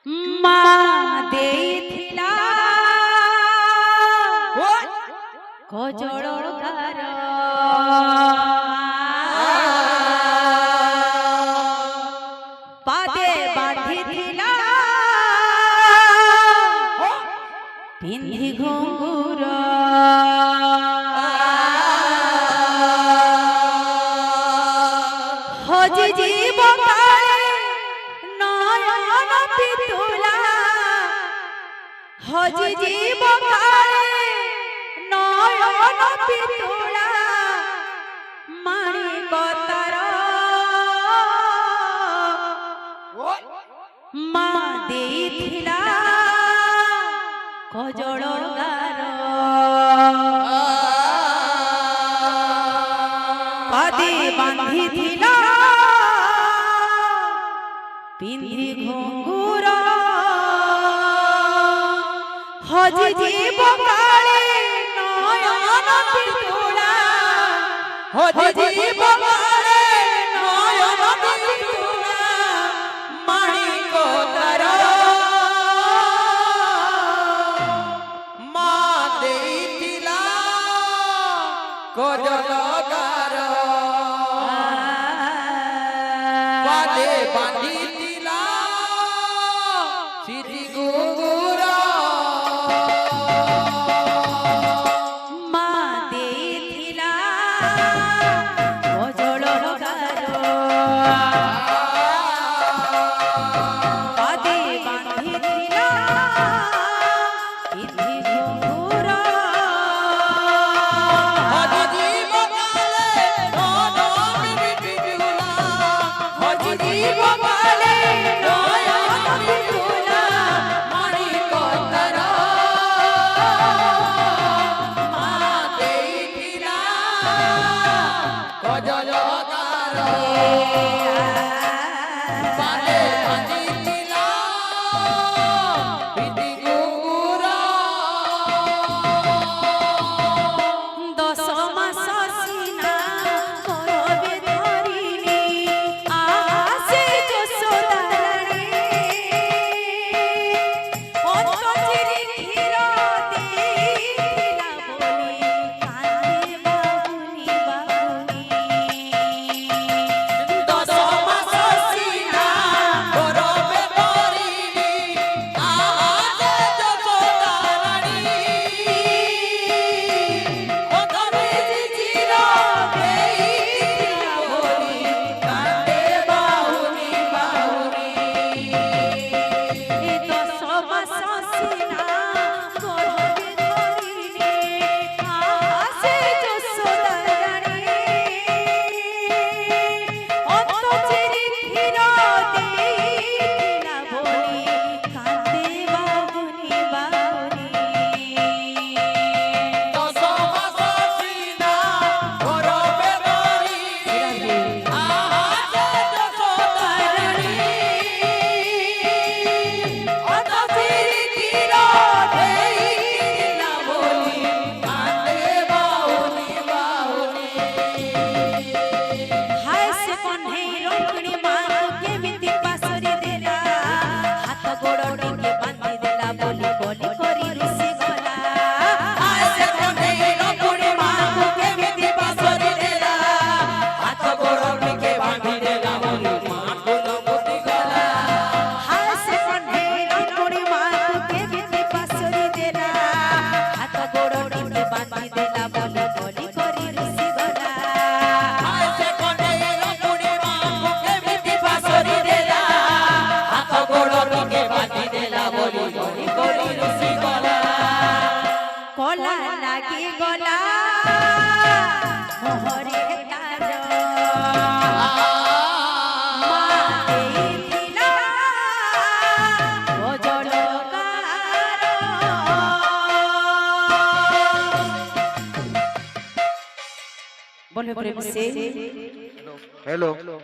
মা ଦେଇଥିଲା କଜଳ ଗାର ପାଦେ ବାନ୍ଧିଥିଲା ପିନ୍ଧି ଘୁଙ୍ଗୁର ହଜି ଯିବ କାଳେ ନୟନ ପିତୁଳା ହଜି ଯିବ କାଳେ নয়ন পিতুলা মানিক তার মা ଦେଇଥିଲା কজଳ গার পাদে বাঁধিଥିଲା পিন্ধি ঘুঙ্গুর হজি জীব কালে হজি জীব কালে নয়ন পিতুলা মানিক তার মা ଦେଇଥିଲା কজল গার পাদে বাঁধিଥିଲା সিঁথি ঘুঙ্গুর মা ଦେଇଥିଲା কজଳ গার পাদে বাঁধিଥିଲା পিন্ধি ঘুঙ্গুর হজি জীব কালে নয়ন পিতুলা হজি জীব কালে নয়ন পিতুলা মানিক তার মা ଦେଇଥିଲା কজল গার পাদে বাঁধিଥିଲା পিন্ধি ঘুঙ্গুর দশ মাস সিনা করবে ধরিনি আসে যশোদা রানী অন্তচিরি ক্ষীর দিলা বলি কাঁদে বাহুনি বাহুনি দশ মাস সিনা করবে ধরিনি আসে যশোদা রানী অন্তচিরি ক্ষীর দিলা বলি কাঁদে বাহুনি বাহুনি দশ মাস সিনা করবে ধরিনি আসে যশোদা রানী অন্তচিরি ক্ষীর দিলা বলি কাঁদে বাহুনি বাহুনি দশ মাস সিনা করবে ধরিনি আসে যশোদা রানী অন্তচিরি ক্ষীর দিলা বলি কাঁদে বাহুনি বাহুনি হায় সে কন্হে রঙ্গিণী মাকে কেমিতি পাশরি দেলা হাত গোড় টিকে বাঁধি দেলা বলি বলি করি ঋষি গলা আসে কন্হে রঙ্গিণী মাকে কেমিতি পাশরি দেলা হাত গোড় টিকে বাঁধি দেলা বলি মা কোন গতি গলা হায় সে কন্হে রঙ্গিণী মাকে কেমিতি পাশরি দেলা হাত গোড় টিকে বাঁধি দেলা বলি বলি করি ঋষি গলা আসে কন্হে রঙ্গিণী মাকে কেমিতি পাশরি দেলা হাত গোড় টিকে বাঁধি দেলা বলি বলি করি ঋষি গলা কলা লাগি গলা মোহরে তার মা ଦେଇଥିଲା কজଳ ଗାର বলে প্রেম সে हेलो